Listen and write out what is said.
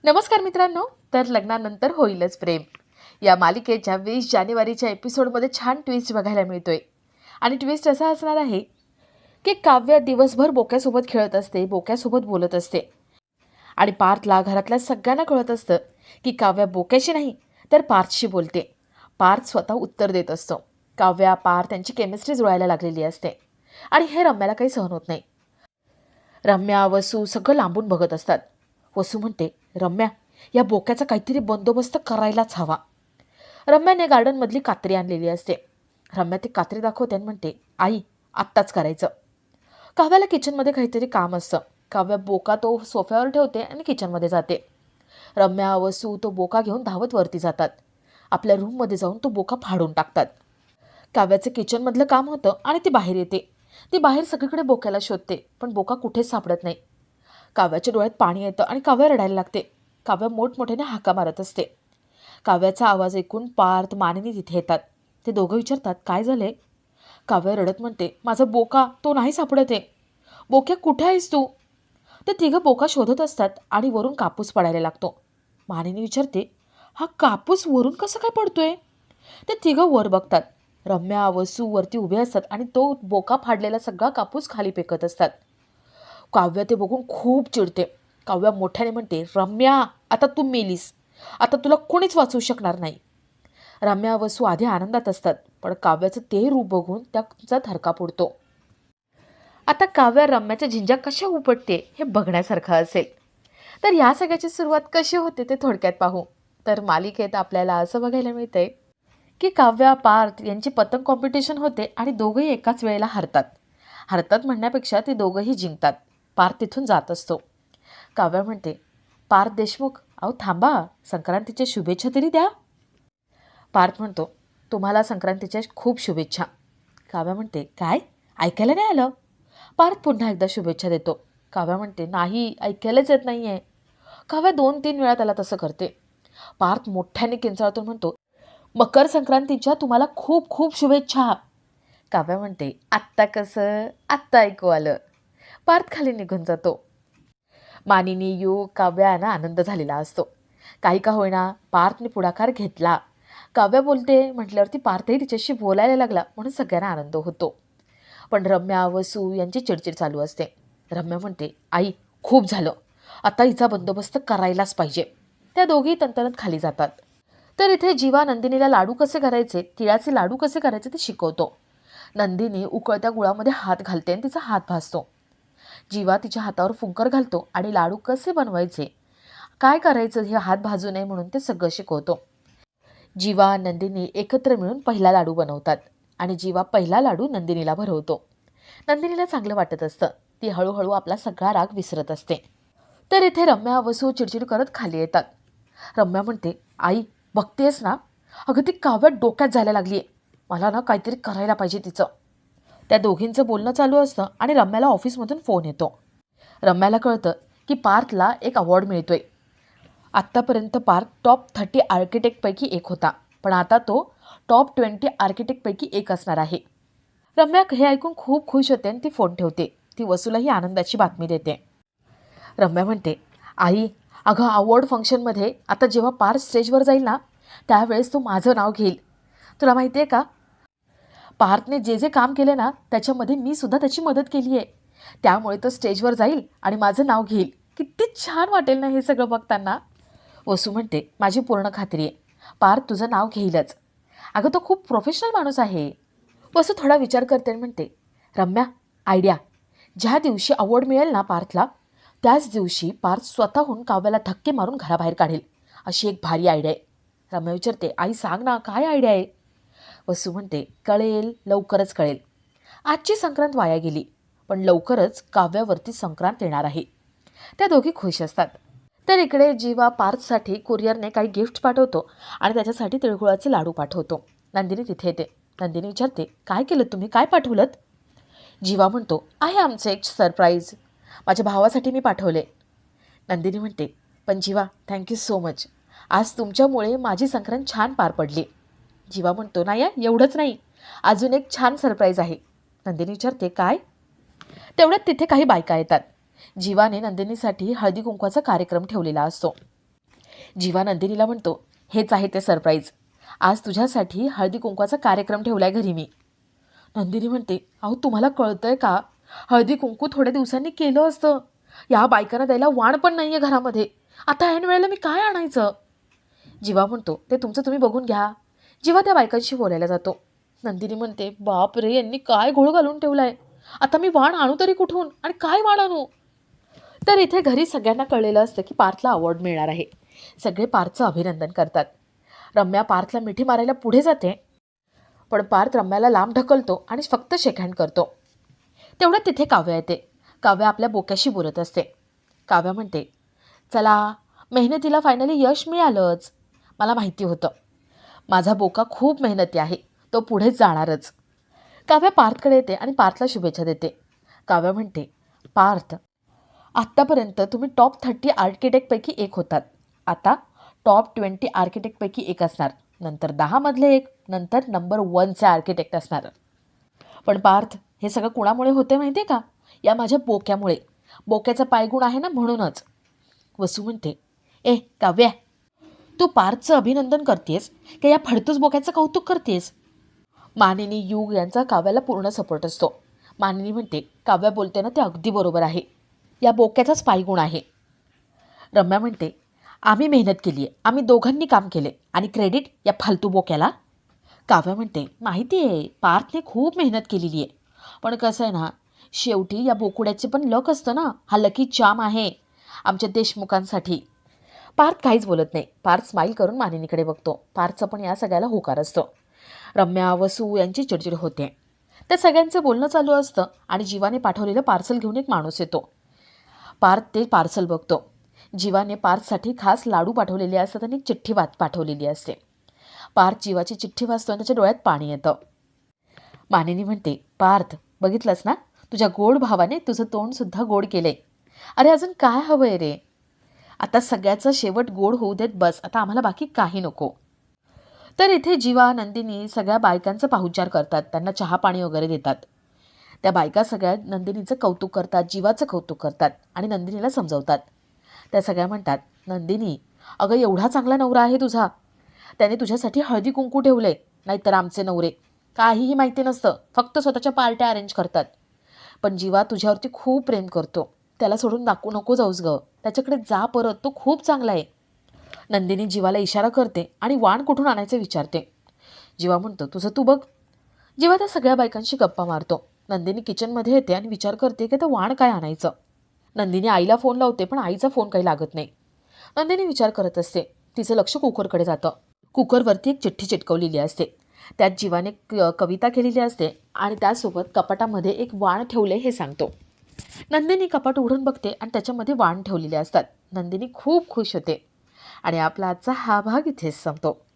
नमस्कार मित्रांनो. तर लग्नानंतर होईलच प्रेम या मालिकेच्या 20 जानेवारीच्या एपिसोडमध्ये छान ट्विस्ट बघायला मिळतोय. आणि ट्विस्ट असा असणार आहे की काव्या दिवसभर बोक्यासोबत खेळत असते, बोक्यासोबत बोलत असते. आणि पार्थला घरातल्या सगळ्यांना कळत असतं की काव्या बोक्याशी नाही तर पार्थशी बोलते. पार्थ स्वतः उत्तर देत असतो. काव्या पार्थ त्यांची केमिस्ट्री जुळायला लागलेली असते आणि हे रम्याला काही सहन होत नाही. रम्या वसू सगळं लांबून बघत असतात. वसू म्हणते, रम्या, या बोक्याचा काहीतरी बंदोबस्त करायलाच हवा. रम्याने गार्डनमधली कात्री आणलेली असते. रम्या ती कात्री दाखवते आणि म्हणते, आई, आत्ताच करायचं. काव्याला किचनमध्ये काहीतरी काम असतं. काव्या बोका तो सोफ्यावर ठेवते आणि किचनमध्ये जाते. रम्या वसू तो बोका घेऊन धावत वरती जातात. आपल्या रूममध्ये जाऊन तो बोका फाडून टाकतात. काव्याचं किचनमधलं काम होतं आणि ती बाहेर येते. ती बाहेर सगळीकडे बोक्याला शोधते, पण बोका कुठेच सापडत नाही. काव्याच्या डोळ्यात पाणी येतं आणि काव्या रडायला लागते. काव्या मोठमोठ्याने हाका मारत असते. काव्याचा आवाज ऐकून पार्थ मानिनी तिथे येतात. ते दोघं विचारतात, काय झाले? काव्या रडत म्हणते, माझा बोका तो नाही सापडत आहे. बोक्या, कुठे आहेस तू? ते तिघं बोका शोधत असतात आणि वरून कापूस पडायला लागतो. मानिनी विचारते, हा कापूस वरून कसं काय पडतोय? ते तिघं वर बघतात. रम्या वसू वरती उभे असतात आणि तो बोका फाडलेला सगळा कापूस खाली फेकत असतात. काव्या ते बघून खूप चिडते. काव्या मोठ्याने म्हणते, रम्या, आता तू मेलीस. आता तुला कोणीच वाचवू शकणार नाही. रम्या वसू आधी आनंदात असतात, पण काव्याचं ते रूप बघून त्याचा थरकाप उडतो. आता काव्या रम्याच्या झिंजा कशा उपटते हे बघण्यासारखं असेल. तर या सगळ्याची सुरुवात कशी होते ते थोडक्यात पाहू. तर मालिकेत आपल्याला असं बघायला मिळतंय की काव्या पार्थ यांची पतंग कॉम्पिटिशन होते आणि दोघंही एकाच वेळेला हरतात. हरतात म्हणण्यापेक्षा ते दोघंही जिंकतात. पार्थ तिथून जात असतो. काव्या म्हणते, पार्थ देशमुख, अहो थांबा, संक्रांतीच्या शुभेच्छा तरी द्या. पार्थ म्हणतो, तुम्हाला संक्रांतीच्या खूप शुभेच्छा. काव्या म्हणते, काय? ऐकायला नाही आलं? पार्थ पुन्हा एकदा शुभेच्छा देतो. काव्या म्हणते, नाही, ऐकायलाच येत नाही आहे. काव्या 2-3 वेळा त्याला तसं करते. पार्थ मोठ्याने किंचाळतो, म्हणतो, मकर संक्रांतीच्या तुम्हाला खूप खूप शुभेच्छा. काव्या म्हणते, आत्ता कसं? आत्ता ऐकू आलं. पार्थ खाली निघून जातो. मानिनी यू काव्यानं आनंद झालेला असतो. काही का होईना पार्थने पुढाकार घेतला. काव्या बोलते म्हटल्यावरती पार्थही तिच्याशी बोलायला लागला, म्हणून सगळ्यांना आनंद होतो. पण रम्या वसू यांची चिडचिड चालू असते. रम्या म्हणते, आई, खूप झालं, आता हिचा बंदोबस्त करायलाच पाहिजे. त्या दोघी तंतनत खाली जातात. तर इथे जीवा नंदिनीला लाडू कसे करायचे, तिळाचे लाडू कसे करायचे ते शिकवतो. नंदिनी उकळत्या गुळामध्ये हात घालते आणि तिचा हात भाजतो. जीवा तिच्या हातावर फुंकर घालतो आणि लाडू कसे बनवायचे, काय करायचं हे हात भाजू नये म्हणून ते सगळं शिकवतो. जीवा नंदिनी एकत्र मिळून पहिला लाडू बनवतात आणि जीवा पहिला लाडू नंदिनीला भरवतो. नंदिनीला चांगलं वाटत असतं. ती हळूहळू आपला सगळा राग विसरत असते. तर इथे रम्या वसू चिडचिड करत खाली येतात. रम्या म्हणते, आई, बघतेस ना, अगं ती काव्या डोक्यात जायला लागली आहे. मला ना काहीतरी करायला पाहिजे तिचं. त्या दोघींचं बोलणं चालू असतं आणि रम्याला ऑफिसमधून फोन येतो. रम्याला कळतं की पार्थला एक अवॉर्ड मिळतोय. आत्तापर्यंत पार्थ टॉप 30 आर्किटेक्टपैकी एक होता, पण आता तो टॉप 20 आर्किटेक्टपैकी एक असणार आहे. रम्या हे ऐकून खूप खुश होते आणि ती फोन ठेवते. ती वसूलाही आनंदाची बातमी देते. रम्या म्हणते, आई, अगं अवॉर्ड फंक्शनमध्ये आता जेव्हा पार्थ स्टेजवर जाईल ना, त्यावेळेस तो माझं नाव घेईल. तुला माहिती आहे का, पार्थने जे जे काम केले ना त्याच्यामध्ये मी सुद्धा त्याची मदत केली आहे. त्यामुळे तो स्टेजवर जाईल आणि माझं नाव घेईल. किती छान वाटेल ना हे सगळं बघताना. वसू म्हणते, माझी पूर्ण खात्री आहे, पार्थ तुझं नाव घेईलच. अगं तो खूप प्रोफेशनल माणूस आहे. वसू थोडा विचार करते आणि म्हणते, रम्या, आयडिया. ज्या दिवशी अवॉर्ड मिळेल ना पार्थला, त्याच दिवशी पार्थ स्वतःहून काव्याला धक्के मारून घराबाहेर काढेल. अशी एक भारी आयडिया आहे. रम्या विचारते, आई सांग ना, काय आयडिया आहे? वसू म्हणते, कळेल, लवकरच कळेल. आजची संक्रांत वाया गेली, पण लवकरच काव्यावरती संक्रांत येणार आहे. त्या दोघी खुश असतात. तर इकडे जीवा पार्थसाठी कुरिअरने काही गिफ्ट पाठवतो आणि त्याच्यासाठी तिळगुळाचे लाडू पाठवतो. नंदिनी तिथे येते. नंदिनी विचारते, काय केलं तुम्ही, काय पाठवलं? जीवा म्हणतो, आहे आमचं एक सरप्राईज, माझ्या भावासाठी मी पाठवले. नंदिनी म्हणते, पण जीवा, थँक्यू सो मच. आज तुमच्यामुळे माझी संक्रांत छान पार पडली. जीवा म्हणतो, नाही एवढंच नाही, अजून एक छान सरप्राईज आहे. नंदिनी विचारते, काय? तेवढ्यात तिथे काही बायका येतात. जीवाने नंदिनीसाठी हळदी कुंकवाचा कार्यक्रम ठेवलेला असतो. जीवा नंदिनीला म्हणतो, हेच आहे ते सरप्राईज. आज तुझ्यासाठी हळदी कुंकवाचा कार्यक्रम ठेवलाय घरी मी. नंदिनी म्हणते, अहो तुम्हाला कळतंय का? हळदी कुंकू थोड्या दिवसांनी केलं असतं. या बायकांना द्यायला वाण पण नाहीये घरामध्ये. आता ऐन वेळेला मी काय आणायचं? जीवा म्हणतो, ते तुमचं तुम्ही बघून घ्या. जीवा त्या बायकांशी बोलायला जातो. नंदिनी म्हणते, बाप रे, यांनी काय घोळ घालून ठेवलाय. आता मी वाण आणू तरी कुठून आणि काय वाण आणू? तर इथे घरी सगळ्यांना कळलेलं असतं की पार्थला अवॉर्ड मिळणार आहे. सगळे पार्थचं अभिनंदन करतात. रम्या पार्थला मिठी मारायला पुढे जाते, पण पार्थ रम्याला लांब ढकलतो आणि फक्त शेकहँड करतो. तेवढ्यात तिथे काव्या येते. काव्या आपल्या बोक्याशी बोलत असते. काव्या म्हणते, चला, मेहनतीला फायनली यश मिळालंच. मला माहिती होतं. माझा बोका खूप मेहनती आहे. तो पुढेच जाणारच. काव्या पार्थकडे येते आणि पार्थला शुभेच्छा देते. काव्या म्हणते, पार्थ, आत्तापर्यंत तुम्ही टॉप 30 आर्किटेक्टपैकी एक होतात. आता टॉप 20 आर्किटेक्टपैकी एक असणार. नंतर 10 मधले एक, नंतर नंबर 1चे आर्किटेक्ट असणार. पण पार्थ, हे सगळं कुणामुळे होते माहिती आहे का? या माझ्या बोक्यामुळे. बोक्याचा पायगुण आहे ना, म्हणूनच. वसू म्हणते, ए काव्या, तू पार्थचं अभिनंदन करतेस का या फडतूस बोक्याचं कौतुक करतेस? मानिनी, युग यांचा काव्याला पूर्ण सपोर्ट असतो. मानिनी म्हणते, काव्या बोलते ना ते अगदी बरोबर आहे. या बोक्याचाच पायगुण आहे. रम्या म्हणते, आम्ही मेहनत केली आहे. आम्ही दोघांनी काम केले आणि क्रेडिट या फालतू बोक्याला? काव्या म्हणते, माहिती आहे, पार्थने खूप मेहनत केलेली आहे. पण कसं आहे ना, शेवटी या बोकुड्याचे पण लक असतं ना. हा लकी चाम आहे आमच्या देशमुखांसाठी. पार्थ काहीच बोलत नाही. पार्थ स्माईल करून मानिनीकडे बघतो. पार्थचा पण या सगळ्याला होकार असतो. रम्या, वसू यांची चिडचिड होते. त्या सगळ्यांचं बोलणं चालू असतं आणि जीवाने पाठवलेलं पार्सल घेऊन एक माणूस येतो. पार्थ ते पार्सल बघतो. जीवाने पार्थसाठी खास लाडू पाठवलेले असतात आणि चिठ्ठी पाठवलेली असते. पार्थ जीवाची चिठ्ठी वाचतो आणि त्याच्या डोळ्यात पाणी येतं. मानिनी म्हणते, पार्थ, बघितलंस ना, तुझ्या गोड भावाने तुझं तोंडसुद्धा गोड केलंय. अरे अजून काय हवंय रे? आता सगळ्याचं शेवट गोड होऊ देत बस. आता आम्हाला बाकी काही नको. तर इथे जीवा, नंदिनी सगळ्या बायकांचं पाहुणचार करतात. त्यांना चहा पाणी वगैरे देतात. त्या बायका सगळ्या नंदिनीचं कौतुक करतात, जीवाचं कौतुक करतात आणि नंदिनीला समजवतात. त्या सगळ्या म्हणतात, नंदिनी, अगं एवढा चांगला नवरा आहे तुझा. त्याने तुझ्यासाठी हळदी कुंकू ठेवलंय. नाहीतर आमचे नवरे काहीही माहिती नसतं, फक्त स्वतःच्या पार्ट्या अरेंज करतात. पण जीवा तुझ्यावरती खूप प्रेम करतो. त्याला सोडून नको जाऊस गं. त्याच्याकडे जा परत, तो खूप चांगला आहे. नंदिनी जीवाला इशारा करते आणि वाण कुठून आणायचे विचारते. जीवा म्हणतो, तुझं तू बघ. जीवा त्या सगळ्या बायकांशी गप्पा मारतो. नंदिनी किचनमध्ये येते आणि विचार करते की ते वाण काय आणायचं. नंदिनी आईला फोन लावते, पण आईचा फोन काही लागत नाही. नंदिनी विचार करत असते. तिचं लक्ष कुकरकडे जातं. कुकरवरती एक चिठ्ठी चिटकवलेली असते. त्यात जीवाने कविता केलेली असते आणि त्यासोबत कपाटामध्ये एक वाण ठेवले हे सांगतो. नंदिनी कपाट उघडून बघते आणि त्याच्यामध्ये वाण ठेवलेले असतात. नंदिनी खूप खुश होते. आणि आपला आजचा हा भाग इथेच संपतो.